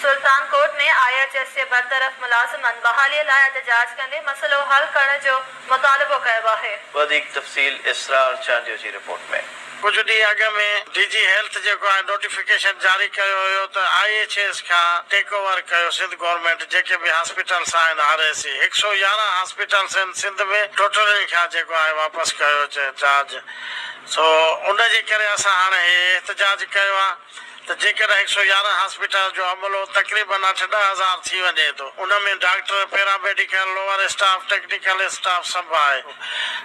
सुल्तान कोट ने IHS से बरतरफ मुलाजिमन बहाली लाइ एहतजाज कंदे मसलो हल करण जो मुतालबो कयो आहे। वधीक तफ़सील इसरार चांडियो जी रिपोर्ट में। कुछ ॾींहं अॻु में DG हेल्थ जेको आहे नोटिफिकेशन जारी कयो हुयो त IHS खां टेक ओवर कयो सिंध गवर्नमेंट जेके बि हॉस्पिटल्स आहिनि RAC 111 हॉस्पिटल्स आहिनि सिंध में टोटल खां जेको आहे वापसि कयो चार्ज। सो उन जे करे असां हाणे एहतजाज कयो आहे त जेकर 111 हॉस्पिटल जो अमलो तक़रीबन 8-10,000 थी वञे थो उनमें doctor paramedical lower staff technical staff सभु आहे।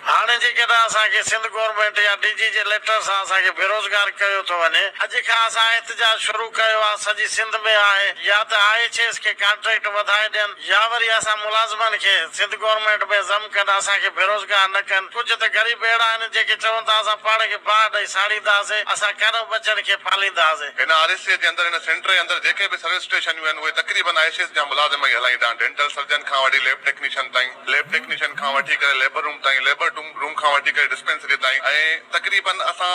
हाणे जेकर असांखे सिंध गवर्नमेंट या DG जे लेटर सां असांखे बेरोज़गार कयो थो वञे, अॼु खां असां एहतजाज शुरू कयो आहे सॼी सिंध में आहे या त IHS खे कॉन्ट्रैक्ट वधाए ॾियनि या वरी असां मुलाज़िमनि खे सिंध गवर्नमेंट में ज़म कनि असांखे बेरोज़गार न कनि। कुझु त ग़रीब अहिड़ा आहिनि जेके चवनि था असां पाण खे बाहि ॾेई साड़ींदासीं, असां कर बचनि खे फालींदासीं। RSA जे अंदर इन सेंटर जे अंदर जेके भी सर्विस स्टेशनूं आहिनि उहे तक़रीबन IHS जा मुलाज़िम ई हलाईंदा आहिनि। डेंटल सर्जन खां वठी लैब टेक्नीशियन ताईं, लैब टेक्नीशियन खां वठी करे लेबर रूम ताईं, लेबर रूम खां वठी करे डिस्पेंसरी ताईं ऐं तक़रीबन असां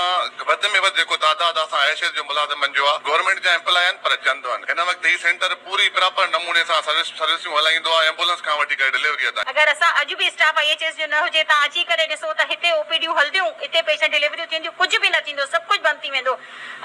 वधि में वधि जेको तादाद असां IHS जो मुलाज़िमनि जो आहे गवर्नमेंट जा एम्प्लॉय आहिनि पर चंद आहिनि। हिन वक़्तु ही सेंटर पूरी प्रॉपर नमूने सां सर्विसूं हलाईंदो आहे एम्बुलेंस खां वठी करे डिलीवरी ताईं। अगर असां अॼु भी स्टाफ IHS जो न हुजे तव्हां अची करे ॾिसो त हिते OPDयूं हलंदियूं, हिते पेशेंट डिलीवरियूं थींदियूं, कुझु बि न थींदो, सभु कुझु बंदि थी वेंदो।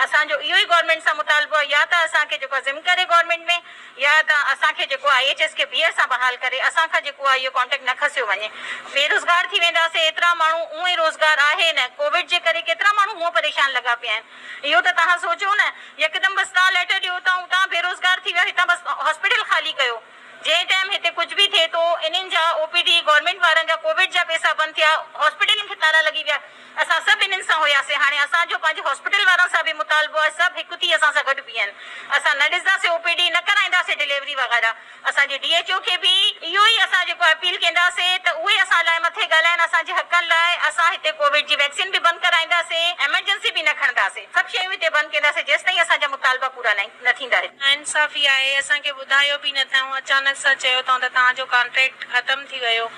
असांजो इहो ई गवर्नमेंट सां मुतालबो आहे या त असांखे जेको ज़िम करे गवर्नमेंट में या त असांखे जेको IHS खे ॿीहर सां बहाल करे असांखां जेको आहे इहो कॉन्ट्रैक्ट न खसियो वञे। बेरोज़गार थी वेंदासीं, एतिरा माण्हू उहो ई रोज़गार आहे न, कोविड जे करे केतिरा माण्हू हूअं परेशान लॻा पिया आहिनि। इहो त तव्हां सोचो न, यकदम बसि तव्हां लेटर ॾियो था ऐं तव्हां बेरोज़गार थी विया, हितां बसि हॉस्पिटल ख़ाली कयो। जंहिं टाइम हिते कुझु बि थिए थो इन्हनि जा OPD गवर्नमेंट वारनि जा कोविड जा पैसा बंदि थिया, हॉस्पिटलनि खे ताला लॻी विया। असां सभु इन्हनि सां हुयासीं, हाणे असांजो पंहिंजे हॉस्पिटल वारनि सां बि मुतालबो आहे, सभु हिकु थी असां सां गॾु बीहनि। असां न ॾिसंदासीं OPD, न कराईंदासीं डिलीवरी वग़ैरह। असांजे DHO खे बि इहो ई असां जेको अपील कंदासीं त उहे असां लाइ मथे ॻाल्हाइनि, असांजे हक़नि लाइ। असां हिते कोविड जी वैक्सीन बि बंदि कराईंदासीं, एमरजेंसी बि न खणंदासीं, सभु शयूं हिते बंदि कंदासीं जेसि ताईं असांजा मुतालबा पूरा न थींदा। इंसाफ़ी आहे, असांखे ॿुधायो बि न अथऊं, अचानक सां चयो अथऊं त तव्हांजो कॉन्ट्रैक्ट ख़तमु थी वियो,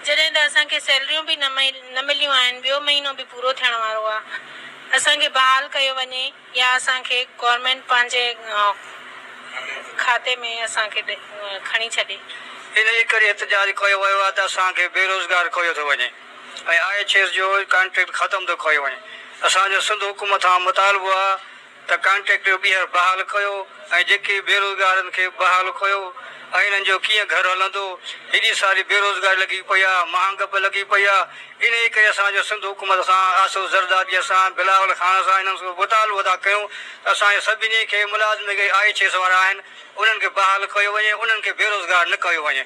जॾहिं त असांखे सैलरियूं बि न मिलियूं आहिनि, ॿियो महीनो बि पूरो थियण वारो आहे। असांखे बहाल कयो वञे या असांखे गवर्नमेंट पंहिंजे खाते में असांखे खणी छॾे। इन जे करे एहतजाज कयो वियो आहे त असांखे बेरोज़गार कयो थो वञे ऐं IHS जो कॉन्ट्रैक्ट ख़तमु थो कयो वञे। असांजो सिंध हुकूमत खां मुतालबो आहे त कॉन्ट्रैक्ट ॿीहर बहाल कयो ऐं जेके बेरोज़गारनि खे बहाल कयो ऐं हिननि जो कीअं घर हलंदो। हेॾी सारी बेरोज़गारी लॻी पई आहे, महांग लॻी पई आहे। इन करे असांजो सिंध हुकूमत सां आसिफ ज़रदारीअ सां बिलावल खान सां हिननि सां मुतालबो था कयूं त असांजे सभिनी खे मुलाज़िम IHS वारा आहिनि उन्हनि खे बहाल कयो वञे, उन्हनि खे बेरोज़गार न कयो वञे।